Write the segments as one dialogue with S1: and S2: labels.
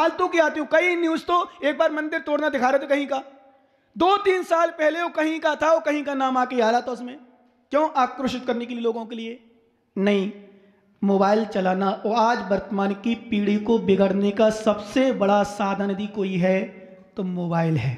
S1: फालतू की आती हूँ। कई न्यूज़ तो एक बार मंदिर तोड़ना दिखा रहे थे कहीं का, 2-3 साल पहले वो कहीं का था, वो कहीं का नाम आके आ रहा था उसमें। क्यों? आक्रोशित करने के लिए लोगों के लिए। नहीं, मोबाइल चलाना और आज वर्तमान की पीढ़ी को बिगड़ने का सबसे बड़ा साधन यदि कोई है तो मोबाइल है।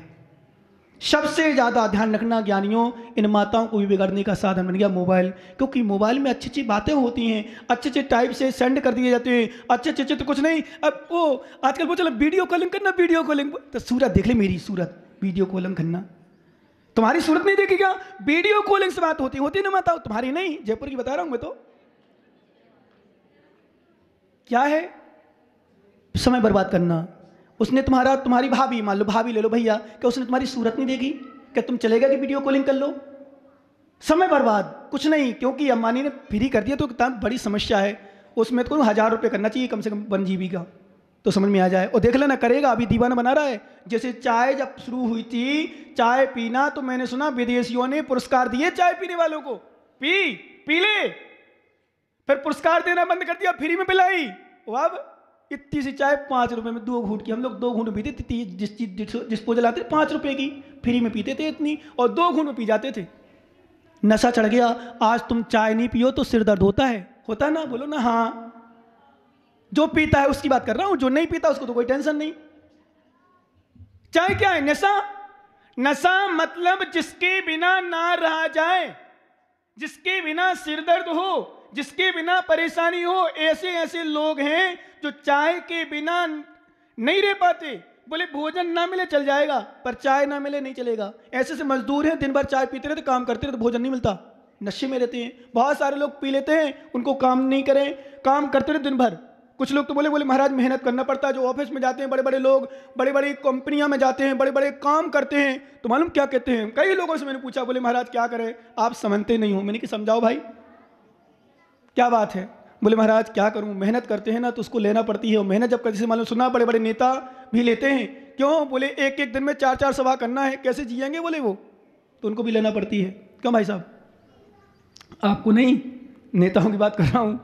S1: सबसे ज़्यादा ध्यान रखना ज्ञानियों, इन माताओं को भी बिगड़ने का साधन बन गया मोबाइल। क्योंकि मोबाइल में अच्छी अच्छी बातें होती हैं, अच्छे अच्छे टाइप से सेंड कर दिए जाते हैं, अच्छे अच्छे तो कुछ नहीं। अब वो आजकल वो चलो वीडियो कॉलिंग करना, वीडियो कॉलिंग तो सूरत देख ले, मेरी सूरत, वीडियो कॉलिंग करना। तुम्हारी सूरत नहीं देखी क्या? वीडियो कॉलिंग से बात होती ना माताओं, तुम्हारी नहीं, जयपुर की बता रहा हूं मैं। तो क्या है? समय बर्बाद करना। उसने तुम्हारी भाभी, मान लो भाभी ले लो भैया, क्या उसने तुम्हारी सूरत नहीं देखी? क्या तुम चलेगा कि वीडियो कॉलिंग कर लो? समय बर्बाद, कुछ नहीं। क्योंकि अंबानी ने फ्री कर दिया तो कितना बड़ी समस्या है। उसमें तो 1000 रुपये करना चाहिए कम से कम 1 GB का, तो समझ में आ जाए। और देख लेना, करेगा, अभी दीवाना बना रहा है। जैसे चाय जब शुरू हुई थी, चाय पीना, तो मैंने सुना विदेशियों ने पुरस्कार दिए चाय पीने वालों को, पी ले। फिर पुरस्कार देना बंद कर दिया, फ्री में पिलाई। अब इतनी सी चाय 5 रुपए में 2 घूंट की, हम लोग 2 घूंट पीते थे। जिस चीज डिस्पोजल आते 5 रुपए की, फ्री में पीते थे इतनी, और 2 घूंट में पी जाते थे। नशा चढ़ गया। आज तुम चाय नहीं पियो तो सिर दर्द होता है ना? बोलो ना हाँ। जो पीता है उसकी बात कर रहा हूं, जो नहीं पीता उसको तो कोई टेंशन नहीं। चाय क्या है? नशा। नशा मतलब जिसके बिना ना रहा जाए, जिसके बिना सिर दर्द हो, जिसके बिना परेशानी हो। ऐसे ऐसे लोग हैं जो चाय के बिना नहीं रह पाते। बोले भोजन ना मिले चल जाएगा, पर चाय ना मिले नहीं चलेगा। ऐसे से मजदूर हैं, दिन भर चाय पीते रहते, काम करते रहते, भोजन नहीं मिलता, नशे में रहते हैं। बहुत सारे लोग पी लेते हैं, उनको काम नहीं करें, काम करते रहते दिन भर। कुछ लोग तो बोले महाराज मेहनत करना पड़ता है। जो ऑफिस में जाते हैं, बड़े बड़े लोग, बड़ी बड़ी कंपनियां में जाते हैं, बड़े बड़े काम करते हैं, तो मालूम क्या कहते हैं? कई लोगों से मैंने पूछा, बोले महाराज क्या करें, आप समझते नहीं हो। मैंने कि समझाओ भाई, क्या बात है? बोले महाराज क्या करूं, मेहनत करते हैं ना तो उसको लेना पड़ती है। और मेहनत जब जैसे मालूम सुना बड़े बड़े नेता भी लेते हैं। क्यों? बोले एक एक दिन में 4-4 सभा करना है, कैसे जिएंगे बोले वो, तो उनको भी लेना पड़ती है। क्यों भाई साहब? आपको नहीं, नेताओं की बात कर रहा हूं,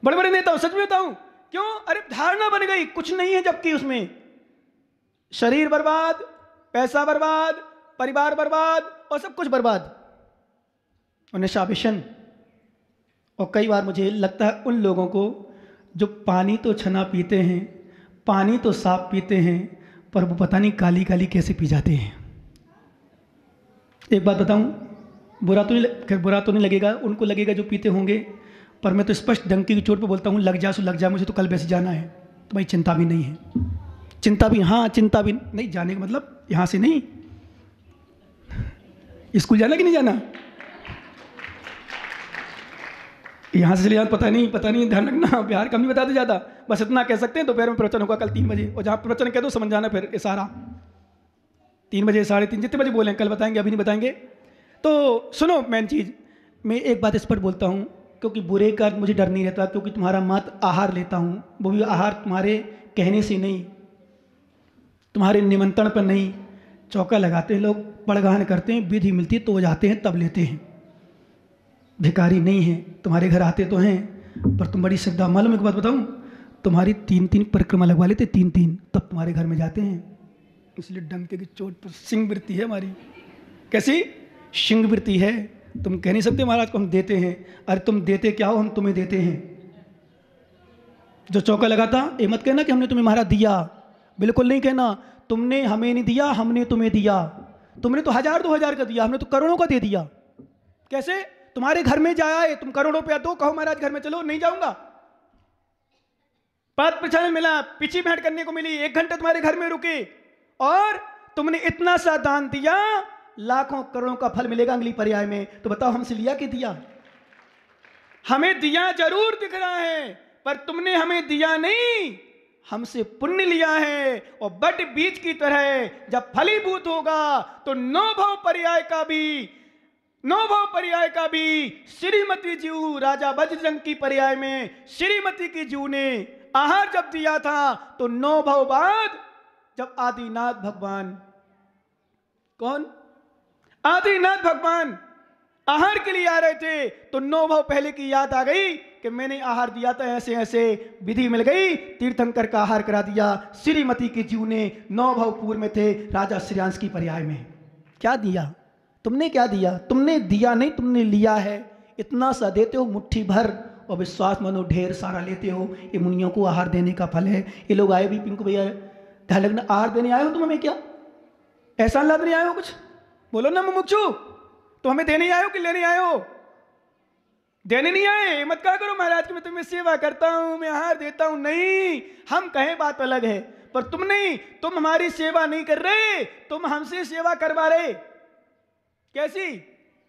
S1: बड़े बड़े नेता, सच में बताऊं। क्यों? अरे धारणा बन गई, कुछ नहीं है, जबकि उसमें शरीर बर्बाद, पैसा बर्बाद, परिवार बर्बाद, और सब कुछ बर्बाद, और नशा विषण। और कई बार मुझे लगता है उन लोगों को जो पानी तो छना पीते हैं, पानी तो साफ पीते हैं, पर वो पता नहीं काली काली कैसे पी जाते हैं। एक बात बताऊं, बुरा तो नहीं लगेगा, उनको लगेगा जो पीते होंगे, पर मैं तो स्पष्ट डंकी की चोट पे बोलता हूं, लग जा सो लग जा, मुझे तो कल वैसे जाना है, तो भाई चिंता भी नहीं है। चिंता भी, हाँ चिंता भी नहीं, जाने का मतलब यहाँ से नहीं, स्कूल जाना कि नहीं जाना, यहाँ से चले जाना, पता नहीं, ध्यान रखना, बिहार कम नहीं बताते ज़्यादा। बस इतना कह सकते हैं, दोपहर में प्रवचन होगा कल 3 बजे, और जहाँ प्रवचन कह दो समझ जाना, फिर इशारा 3 बजे, 3:30, जितने बजे बोलें, कल बताएंगे, अभी नहीं बताएंगे। तो सुनो, मेन चीज़, मैं एक बात इस पर बोलता हूँ, क्योंकि बुरे का मुझे डर नहीं रहता, क्योंकि तुम्हारा मत आहार लेता हूँ, वो भी आहार तुम्हारे कहने से नहीं, तुम्हारे निमंत्रण पर नहीं। चौका लगाते हैं लोग, पड़गान करते हैं, विधि मिलती है तो वो जाते हैं तब लेते हैं। भिखारी नहीं है, तुम्हारे घर आते तो हैं, पर तुम बड़ी श्रद्धा। मालूम एक बात बताऊं, तुम्हारी 3-3 परिक्रमा लगवा लेते, 3-3, तब तुम्हारे घर में जाते हैं। इसलिए डंके की चोट पर सिंह वृत्ति है हमारी। कैसी सिंह वृत्ति है? तुम कह नहीं सकते महाराज को हम देते हैं। अरे तुम देते क्या हो, हम तुम्हें देते हैं। जो चौका लगाता, ये मत कहना कि हमने तुम्हें महाराज दिया, बिल्कुल नहीं कहना। तुमने हमें नहीं दिया, हमने तुम्हें दिया। तुमने तो 1000-2000 का दिया, हमने तो करोड़ों का दे दिया। कैसे? तुम्हारे घर में जाया है, तुम करोड़ों रुपया दो, कहो महाराज घर में चलो, नहीं जाऊंगा। पद प्रचार मिला, पिछी भेंट करने को मिली, 1 घंटा तुम्हारे घर में रुके, और तुमने इतना सा दान दिया, लाखों करोड़ों का फल मिलेगा अगली पर्याय में। तो बताओ हमसे लिया कि दिया? हमें दिया जरूर दिख रहा है, पर तुमने हमें दिया नहीं, हमसे पुण्य लिया है। और बट बीज की तरह जब फलीभूत होगा तो 9 भाव पर्याय का भी श्रीमती जीव, राजा बजरंग की पर्याय में श्रीमती की जीव ने आहार जब दिया था, तो 9 भाव बाद जब आदिनाथ भगवान, कौन? आदिनाथ भगवान आहार के लिए आ रहे थे तो 9 भाव पहले की याद आ गई कि मैंने आहार दिया था, ऐसे ऐसे विधि मिल गई, तीर्थंकर का आहार करा दिया। श्रीमती के जीव ने 9 भाव पूर्व में थे, राजा श्रेयांश की पर्याय में। क्या दिया तुमने, क्या दिया तुमने? दिया नहीं, तुमने लिया है। इतना सा देते हो मुट्ठी भर और विश्वास मानो ढेर सारा लेते हो। ये मुनियों को आहार देने का फल है। ये लोग आए भी पिंकू भैया ध्यान रखना, आहार देने आए हो तुम हमें? क्या एहसान लादने आए हो? कुछ बोलो ना मुमुक्षु, तो हमें देने आए हो कि लेने आए हो? देने नहीं आए। मत कहा करो महाराज कि मैं तुम्हें सेवा करता हूं, मैं आहार देता हूं। नहीं, हम कहें बात अलग है, पर तुम नहीं, तुम हमारी सेवा नहीं कर रहे, तुम हमसे सेवा करवा रहे। कैसी?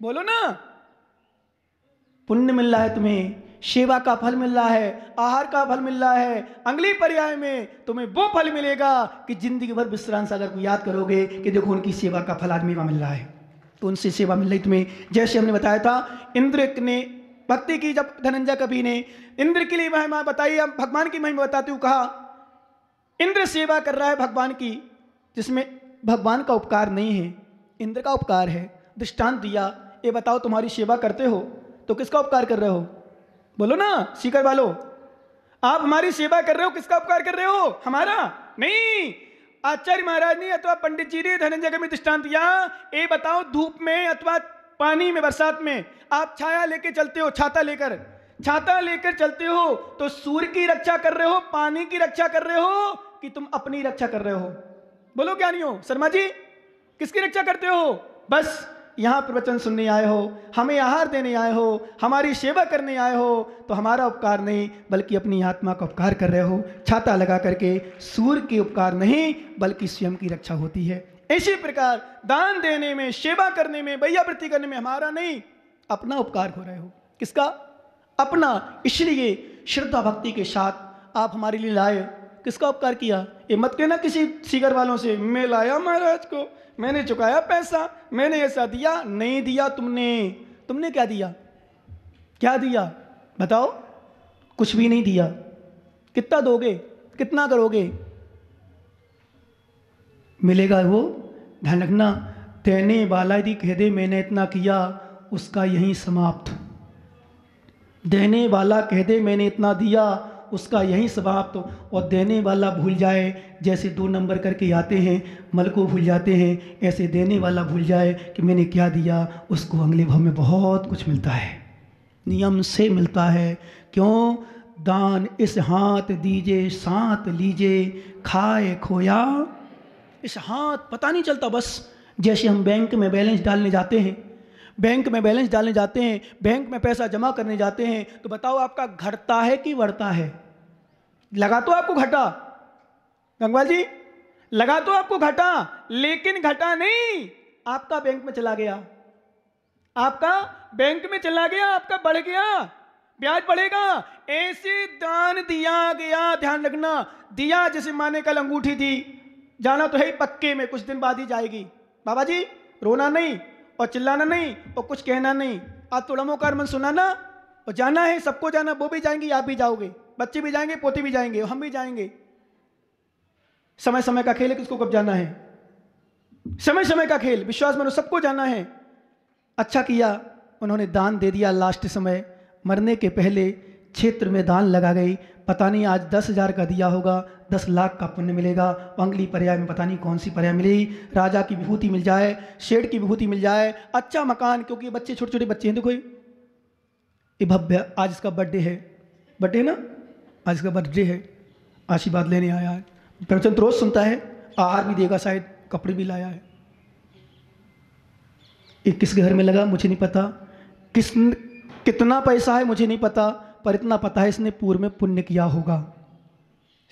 S1: बोलो ना। पुण्य मिल रहा है तुम्हें, सेवा का फल मिल रहा है, आहार का फल मिल रहा है। अगली पर्याय में तुम्हें वो फल मिलेगा कि जिंदगी भर विश्रांत सागर को याद करोगे कि देखो उनकी सेवा का फल आज मेवा मिल रहा है। तो उनसे सेवा मिल रही तुम्हें। जैसे हमने बताया था, इंद्र ने भक्ति की, जब धनंजय कवि ने इंद्र के लिए महिमा बताई, हम भगवान की महिमा बताते हुए कहा इंद्र सेवा कर रहा है भगवान की, जिसमें भगवान का उपकार नहीं है, इंद्र का उपकार है। दृष्टांत दिया, ये बताओ तुम्हारी सेवा करते हो तो किसका उपकार कर रहे हो? बोलो ना सीकर वालों, आप हमारी सेवा कर रहे हो, किसका उपकार कर रहे हो? हमारा नहीं। आचार्य महाराज ने अथवा पंडित जी ने धनंजय का दृष्टांत दिया, ये बताओ धूप में अथवा पानी में, बरसात में आप छाया लेके चलते हो, छाता लेकर चलते हो, तो सूर्य की रक्षा कर रहे हो, पानी की रक्षा कर रहे हो कि तुम अपनी रक्षा कर रहे हो? बोलो क्या नहीं हो शर्मा जी, किसकी रक्षा करते हो? बस यहां प्रवचन सुनने आए हो, हमें आहार देने आए हो, हमारी सेवा करने आए हो, तो हमारा उपकार नहीं बल्कि अपनी आत्मा का उपकार कर रहे हो। छाता लगा करके सूर्य के उपकार नहीं बल्कि स्वयं की रक्षा होती है। इसी प्रकार दान देने में, सेवा करने में, वैयावृत्ति करने में हमारा नहीं, अपना उपकार हो रहे हो। किसका? अपना। इसलिए श्रद्धा भक्ति के साथ आप हमारे लिए लाए। किसका उपकार किया? ये मत कहना किसी सीगर वालों से, मैं लाया महाराज को, मैंने चुकाया पैसा, मैंने ऐसा दिया। नहीं दिया तुमने क्या दिया? क्या दिया बताओ? कुछ भी नहीं दिया। कितना दोगे, कितना करोगे? मिलेगा वो, ध्यान रखना। देने वाला यदि कह दे मैंने इतना किया, उसका यहीं समाप्त। देने वाला कह दे मैंने इतना दिया, उसका यहीं समाप्त। और देने वाला भूल जाए, जैसे 2 नंबर करके आते हैं मल को भूल जाते हैं, ऐसे देने वाला भूल जाए कि मैंने क्या दिया, उसको अगले भाव में बहुत कुछ मिलता है, नियम से मिलता है। क्यों? दान इस हाथ दीजे साथ लीजे, खाए खोया इस हाथ। पता नहीं चलता। बस जैसे हम बैंक में बैलेंस डालने जाते हैं, बैंक में पैसा जमा करने जाते हैं, तो बताओ आपका घटता है कि बढ़ता है? लगा तो आपको घटा, गंगवाल जी, लगा तो आपको घटा, लेकिन घटा नहीं, आपका बैंक में चला गया, आपका बैंक में चला गया, आपका बढ़ गया, ब्याज बढ़ेगा। ऐसे दान दिया गया, ध्यान रखना। दिया जैसे माने कल अंगूठी थी, जाना तो है ही पक्के में, कुछ दिन बाद ही जाएगी। बाबा जी रोना नहीं और चिल्लाना नहीं और कुछ कहना नहीं, आज थोड़ा मोकार मन सुनाना और जाना है, सबको जाना। वो भी जाएंगे, आप भी जाओगे, बच्चे भी जाएंगे, पोते भी जाएंगे, हम भी जाएंगे। समय समय का खेल है, किसको कब जाना है? समय समय का खेल, विश्वास मानो सबको जाना है। अच्छा किया उन्होंने दान दे दिया। लास्ट समय मरने के पहले क्षेत्र में दान लगा गई। पता नहीं आज 10,000 का दिया होगा, 10 लाख का पुण्य मिलेगा। अगली पर्याय में पता नहीं कौन सी पर्याय मिलेगी। राजा की विभूति मिल जाए, शेठ की विभूति मिल जाए, अच्छा मकान, क्योंकि बच्चे छोटे छोटे बच्चे हैं। देखो ये भव्य, आज इसका बर्थडे है, बर्थडे है ना, आज इसका बर्थडे है, आशीर्वाद लेने आया है। प्रवचन तो रोज सुनता है, आहार भी देगा, शायद कपड़े भी लाया है। ये किस घर में लगा मुझे नहीं पता, कितना पैसा है मुझे नहीं पता, पर इतना पता है इसने पूर्व में पुण्य किया होगा,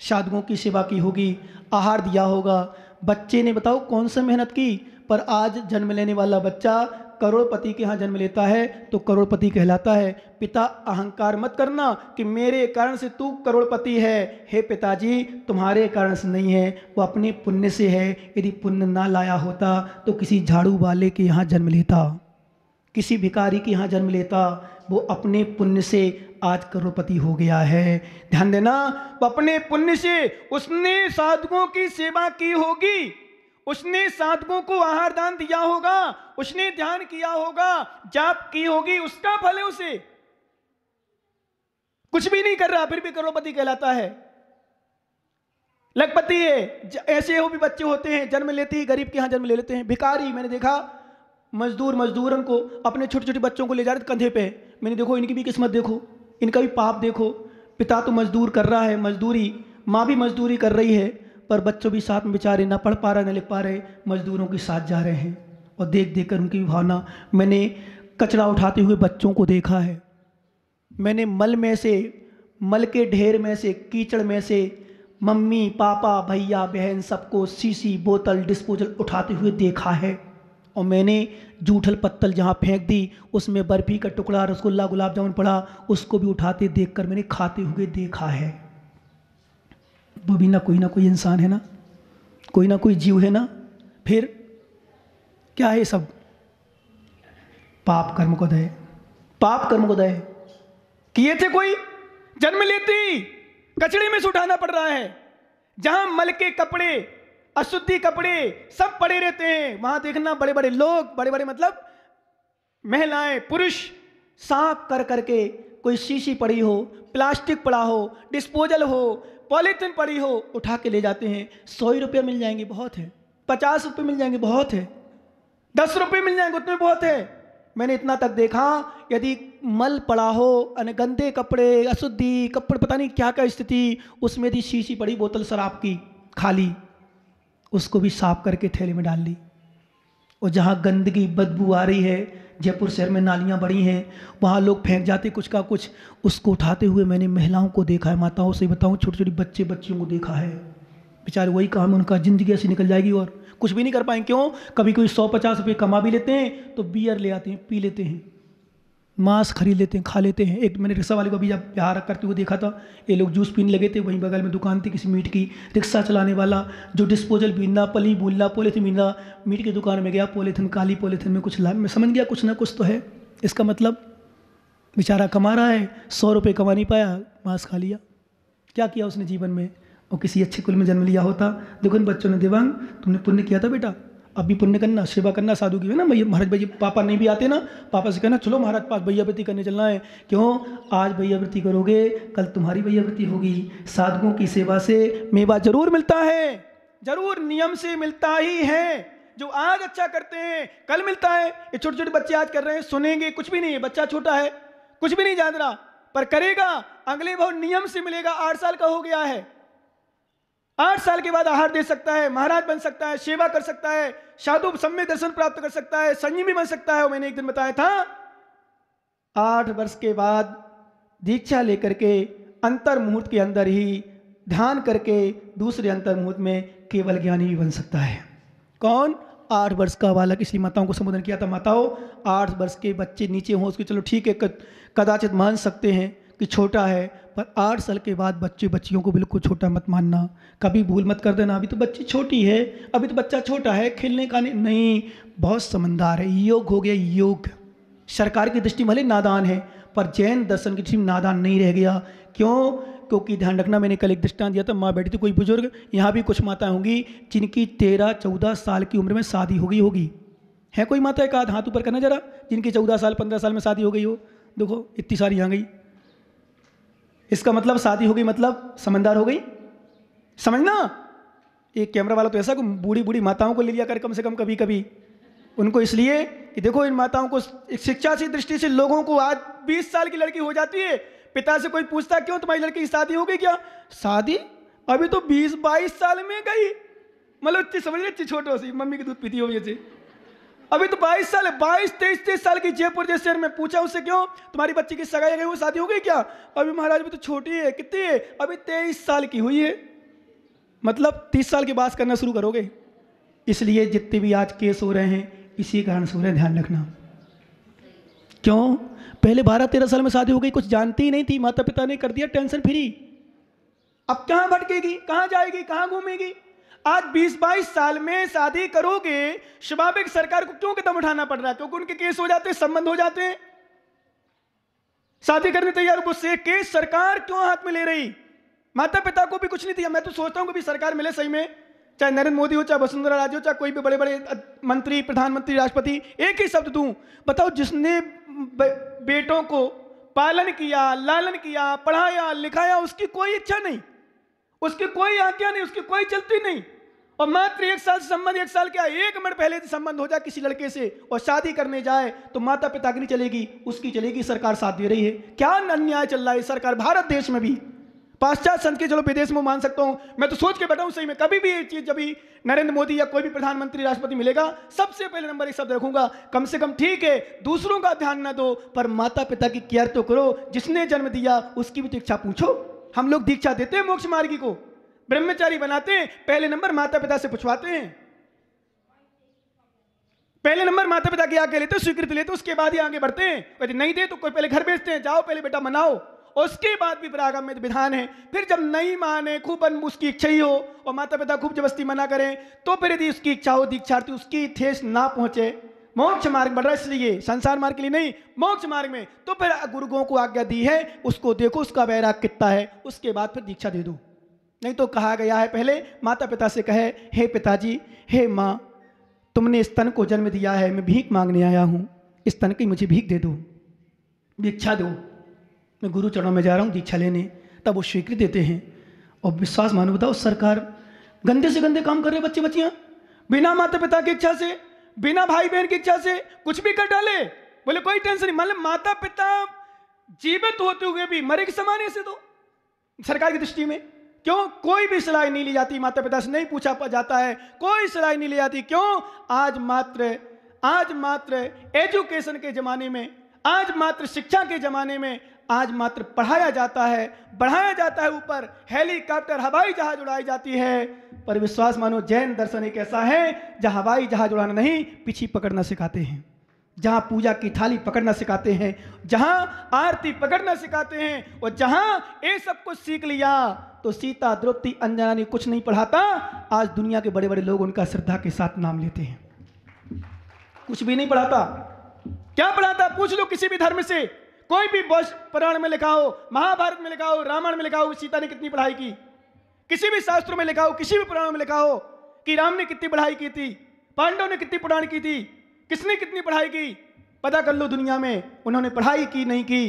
S1: साधुओं की सेवा की होगी, आहार दिया होगा। बच्चे ने बताओ कौन सा मेहनत की, पर आज जन्म लेने वाला बच्चा करोड़पति के यहाँ जन्म लेता है तो करोड़पति कहलाता है। पिता अहंकार मत करना कि मेरे कारण से तू करोड़पति है। हे पिताजी, तुम्हारे कारण से नहीं है, वो अपने पुण्य से है। यदि पुण्य ना लाया होता तो किसी झाड़ू वाले के यहाँ जन्म लेता, किसी भिखारी के यहाँ जन्म लेता। वो अपने पुण्य से आज करोड़पति हो गया है। ध्यान देना, वो अपने पुण्य से उसने साधुओं की सेवा की होगी, उसने साधकों को आहार दान दिया होगा, उसने ध्यान किया होगा, जाप की होगी, उसका फल है उसे। कुछ भी नहीं कर रहा फिर भी करोड़पति कहलाता है, लखपति है। ऐसे हो भी बच्चे होते हैं, जन्म लेते ही गरीब के यहां जन्म ले लेते हैं। भिखारी मैंने देखा, मजदूरन को अपने छोटे छोटे बच्चों को ले जा रहे कंधे पे। मैंने देखो इनकी भी किस्मत देखो, इनका भी पाप देखो। पिता तो मजदूर कर रहा है, मजदूरी, माँ भी मजदूरी कर रही है, पर बच्चों भी साथ में बेचारे ना पढ़ पा रहे ना लिख पा रहे, मजदूरों के साथ जा रहे हैं। और देख देख कर उनकी भी भावना। मैंने कचरा उठाते हुए बच्चों को देखा है, मैंने मल में से, मल के ढेर में से, कीचड़ में से मम्मी पापा भैया बहन सबको शीशी बोतल डिस्पोजल उठाते हुए देखा है। और मैंने जूठल पत्तल जहाँ फेंक दी उसमें बर्फी का टुकड़ा, रसगुल्ला, गुलाब जामुन पड़ा, उसको भी उठाते देखकर मैंने खाते हुए देखा है। वो भी ना कोई इंसान है ना, कोई ना कोई जीव है ना। फिर क्या है सब? पाप कर्म को दे, पाप कर्म को दे किए थे। कोई जन्म लेते ही कचड़े में से उठाना पड़ रहा है। जहां मल के कपड़े, अशुद्धि कपड़े सब पड़े रहते हैं, वहां देखना बड़े बड़े लोग, बड़े बड़े मतलब महिलाएं पुरुष साफ कर करके, कोई शीशी पड़ी हो, प्लास्टिक पड़ा हो, डिस्पोजल हो, पॉलीथिन पड़ी हो, उठा के ले जाते हैं। 100 रुपये मिल जाएंगे बहुत है, 50 रुपये मिल जाएंगे बहुत है, 10 रुपये मिल जाएंगे उतने बहुत है। मैंने इतना तक देखा, यदि मल पड़ा हो, गंदे कपड़े, अशुद्धि कपड़े, पता नहीं क्या क्या स्थिति, उसमें यदि शीशी पड़ी बोतल शराब की खाली, उसको भी साफ करके थैले में डाल ली। और जहाँ गंदगी बदबू आ रही है, जयपुर शहर में नालियाँ बड़ी हैं, वहाँ लोग फेंक जाते कुछ का कुछ, उसको उठाते हुए मैंने महिलाओं को देखा है, माताओं से बताऊँ, छोटे छोटे बच्चे बच्चियों को देखा है। बेचारे वही काम, उनका ज़िंदगी ऐसी निकल जाएगी और कुछ भी नहीं कर पाएंगे। क्यों? कभी कोई 100-50 रुपये कमा भी लेते हैं तो बियर ले आते हैं, पी लेते हैं, मांस खरीद लेते हैं, खा लेते हैं। एक मैंने रिक्शा वाले को अभी जब बिहार करते हुए देखा था, ये लोग जूस पीने लगे थे, वहीं बगल में दुकान थी किसी मीट की, रिक्शा चलाने वाला जो डिस्पोजल बीनना, पली भूलना, पॉलीथिन बीनना, मीट की दुकान में गया, पॉलीथिन, काली पॉलीथिन में कुछ ला, मैं समझ गया कुछ ना कुछ तो है। इसका मतलब बेचारा कमा रहा है, 100 रुपये कमा नहीं पाया, मांस खा लिया। क्या किया उसने जीवन में? और किसी अच्छे कुल में जन्म लिया होता। देखो इन बच्चों ने, देवांग तुमने पुण्य किया था बेटा, अब भी पुण्य करना, सेवा करना साधु की है ना। भैया महाराज भैया पापा नहीं भी आते ना, पापा से कहना चलो महाराज पास भैया वृत्ति करने चलना है। क्यों? आज भैया वृत्ति करोगे, कल तुम्हारी भैया वृत्ति होगी। साधुओं की सेवा से मेवा जरूर मिलता है, जरूर नियम से मिलता ही है। जो आज अच्छा करते हैं कल मिलता है। ये छोटे छोटे बच्चे आज कर रहे हैं, सुनेंगे कुछ भी नहीं है, बच्चा छोटा है, कुछ भी नहीं जान रहा, पर करेगा अगले भाव नियम से मिलेगा। 8 साल का हो गया है, 8 साल के बाद आहार दे सकता है, महाराज बन सकता है, सेवा कर सकता है, साधु सम्य दर्शन प्राप्त कर सकता है, संयमी बन सकता है। और मैंने एक दिन बताया था, 8 वर्ष के बाद दीक्षा लेकर के अंतर मुहूर्त के अंदर ही ध्यान करके दूसरे अंतर मुहूर्त में केवल ज्ञानी भी बन सकता है। कौन? 8 वर्ष का बालक। इसलिए माताओं को संबोधन किया था, माताओं 8 वर्ष के बच्चे नीचे हों उसके चलो ठीक है, कदाचित मान सकते हैं कि छोटा है, पर 8 साल के बाद बच्चे बच्चियों को बिल्कुल छोटा मत मानना, कभी भूल मत कर देना। अभी तो बच्ची छोटी है, अभी तो बच्चा छोटा है, खेलने का नहीं, बहुत समझदार है। योग हो गया योग। सरकार की दृष्टि में भले नादान है, पर जैन दर्शन की दृष्टि में नादान नहीं रह गया। क्यों? क्योंकि ध्यान रखना, मैंने कल एक दृष्टांत दिया था, माँ बैठी थी कोई बुजुर्ग, यहाँ भी कुछ माताएं होंगी जिनकी 13-14 साल की उम्र में शादी हो गई होगी। है कोई माता? एक आध हाथ ऊपर करना जरा, जिनकी 14 साल 15 साल में शादी हो गई हो। देखो इतनी सारी यहाँ गई, इसका मतलब शादी हो गई मतलब समझदार हो गई, समझना। एक कैमरा वाला तो ऐसा कि बूढ़ी बूढ़ी माताओं को ले लिया कर कम से कम कभी कभी उनको, इसलिए कि देखो इन माताओं को शिक्षा की दृष्टि से लोगों को, आज 20 साल की लड़की हो जाती है, पिता से कोई पूछता क्यों तुम्हारी लड़की की शादी हो गई क्या? शादी अभी तो 20-22 साल में गई, मतलब इतनी समझ रहे, इतनी छोटे सी मम्मी की दूध पीती हो जैसे, अभी तो 22 साल है, 22-23 साल की। जयपुर जैसे शहर में पूछा उससे क्यों तुम्हारी बच्ची की सगाई गई, वो शादी हो गई क्या? अभी महाराज भी तो छोटी है, कितनी है? अभी 23 साल की हुई है, मतलब 30 साल के बाद करना शुरू करोगे। इसलिए जितने भी आज केस हो रहे हैं इसी कारण से हो रहे हैं, ध्यान रखना। क्यों? पहले 12-13 साल में शादी हो गई, कुछ जानती ही नहीं थी, माता पिता ने कर दिया टेंशन फ्री। अब कहाँ भटकेगी, कहाँ जाएगी, कहाँ घूमेगी? आज 20-22 साल में शादी करोगे, स्वाभाविक सरकार को क्यों कदम उठाना पड़ रहा है? क्योंकि उनके केस हो जाते हैं, संबंध हो जाते हैं, शादी करने तैयार, उससे केस सरकार क्यों हाथ में ले रही? माता पिता को भी कुछ नहीं दिया। मैं तो सोचता हूँ कि भी सरकार मिले सही में, चाहे नरेंद्र मोदी हो, चाहे वसुंधरा राजे हो, चाहे कोई भी बड़े बड़े मंत्री, प्रधानमंत्री, राष्ट्रपति, एक ही शब्द दूं, बताओ जिसने बेटों को पालन किया, लालन किया, पढ़ाया, लिखाया, उसकी कोई इच्छा नहीं, उसकी कोई आज्ञा नहीं, उसकी कोई चलती नहीं, और मात्र 1 साल से संबंध, 1 साल क्या 1 मिनट पहले से संबंध हो जाए किसी लड़के से और शादी करने जाए तो माता पिता की नहीं चलेगी, उसकी चलेगी, सरकार साथ दे रही है। क्या अन्याय चल रहा है सरकार भारत देश में भी। पाश्चात्य संस्कृति चलो विदेश में मान सकता हूं, मैं तो सोच के बैठा हूं सही में, कभी भी ये चीज जब भी नरेंद्र मोदी या कोई भी प्रधानमंत्री, राष्ट्रपति मिलेगा, सबसे पहले नंबर 1 शब्द रखूंगा, कम से कम ठीक है दूसरों का ध्यान ना दो पर माता पिता की केयर तो करो, जिसने जन्म दिया उसकी भी तो इच्छा पूछो। हम लोग दीक्षा देते हैं मोक्ष मार्गी को, ब्रह्मचारी बनाते हैं, पहले नंबर माता पिता से पूछवाते हैं, पहले नंबर माता पिता की आज्ञा लेते, स्वीकृति लेते, उसके बाद ही आगे बढ़ते हैं। यदि नहीं दे तो कोई पहले घर भेजते हैं, जाओ पहले बेटा मनाओ, उसके बाद भी परागम में विधान है। फिर जब नहीं माने, खूब उसकी इच्छा ही हो और माता पिता खूब जबरदस्ती मना करें, तो फिर यदि उसकी इच्छा हो, दीक्षार्थी उसकी ठेस ना पहुंचे, मोक्ष मार्ग बढ़ रहा है इसलिए, संसार मार्ग के लिए नहीं, मोक्ष मार्ग में, तो फिर गुरुओं को आज्ञा दी है, उसको देखो उसका वैराग कितना है, उसके बाद फिर दीक्षा दे दो। नहीं तो कहा गया है पहले माता पिता से कहे, हे पिताजी, हे माँ, तुमने इस तन को जन्म दिया है, मैं भीख मांगने आया हूँ, इस तन की मुझे भीख दे दो, दीक्षा दो, मैं गुरु चरणों में जा रहा हूँ दीक्षा लेने। तब वो स्वीकृति देते हैं। और विश्वास मानो, बताओ सरकार गंदे से गंदे काम कर रहे बच्चे बच्चियाँ, बिना माता पिता की इच्छा से, बिना भाई बहन की इच्छा से कुछ भी कर डाले, बोले कोई टेंशन नहीं, मतलब माता पिता जीवित होते हुए भी मरे के समान ऐसे तो सरकार की दृष्टि में। क्यों? कोई भी सलाह नहीं ली जाती, माता पिता से नहीं पूछा जाता है, कोई सलाह नहीं ली जाती। क्यों? आज मात्र एजुकेशन के जमाने में, आज मात्र शिक्षा के जमाने में, आज मात्र पढ़ाया जाता है, बढ़ाया जाता है, ऊपर हेलीकॉप्टर, हवाई जहाज उड़ाई जाती है। पर विश्वास मानो, जैन दर्शन एक ऐसा है जहां हवाई जहाज उड़ाना नहीं, पीछे पकड़ना सिखाते हैं, जहां पूजा की थाली पकड़ना सिखाते हैं, जहां आरती पकड़ना सिखाते हैं, और जहां ये सब कुछ सीख लिया तो सीता, द्रौपदी, अंजना ने कुछ नहीं पढ़ाता। आज दुनिया के बड़े बड़े लोग उनका श्रद्धा के साथ नाम लेते हैं, कुछ भी नहीं पढ़ाता। क्या पढ़ाता? पूछ लो किसी भी धर्म से, कोई भी पुराण में लिखा हो, महाभारत में लिखा हो, रामायण में लिखा हो सीता ने कितनी पढ़ाई की, किसी भी शास्त्रों में लिखा हो, किसी भी पुराण में लिखा हो कि राम ने कितनी पढ़ाई की थी, पांडव ने कितनी पढ़ाई की थी, किसने कितनी पढ़ाई की, पता कर लो दुनिया में। उन्होंने पढ़ाई की नहीं की,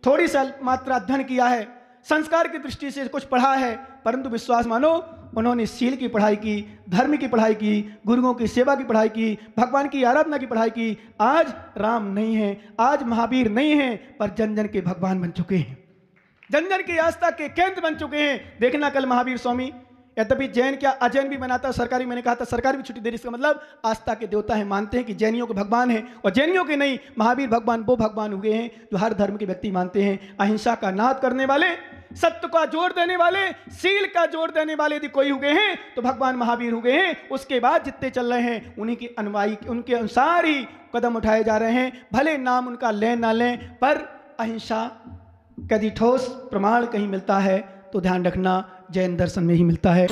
S1: थोड़ी सा मात्रा अध्ययन किया है, संस्कार की दृष्टि से कुछ पढ़ा है, परंतु विश्वास मानो उन्होंने शील की पढ़ाई की, धर्म की पढ़ाई की, गुरुओं की सेवा की पढ़ाई की, भगवान की आराधना की पढ़ाई की। आज राम नहीं है, आज महावीर नहीं है, पर जन जन के भगवान बन चुके हैं, जन जन की आस्था के केंद्र बन चुके हैं। देखना कल महावीर स्वामी, यद्यपि जैन क्या अजैन भी बनाता है, सरकारी, मैंने कहा था सरकार भी छुट्टी दे रही, इसका मतलब आस्था के देवता है, मानते हैं कि जैनियों के भगवान है, और जैनियों के नहीं, महावीर भगवान वो भगवान हुए हैं जो हर धर्म के व्यक्ति मानते हैं। अहिंसा का नाद करने वाले, सत्य का जोर देने वाले, शील का जोर देने वाले यदि कोई हुए हैं तो भगवान महावीर हुए हैं। उसके बाद जितने चल रहे हैं उन्हीं के अनुयायी, उनके अनुसार ही कदम उठाए जा रहे हैं, भले नाम उनका लें ना लें, पर अहिंसा कभी ठोस प्रमाण कहीं मिलता है तो ध्यान रखना जैन दर्शन में ही मिलता है।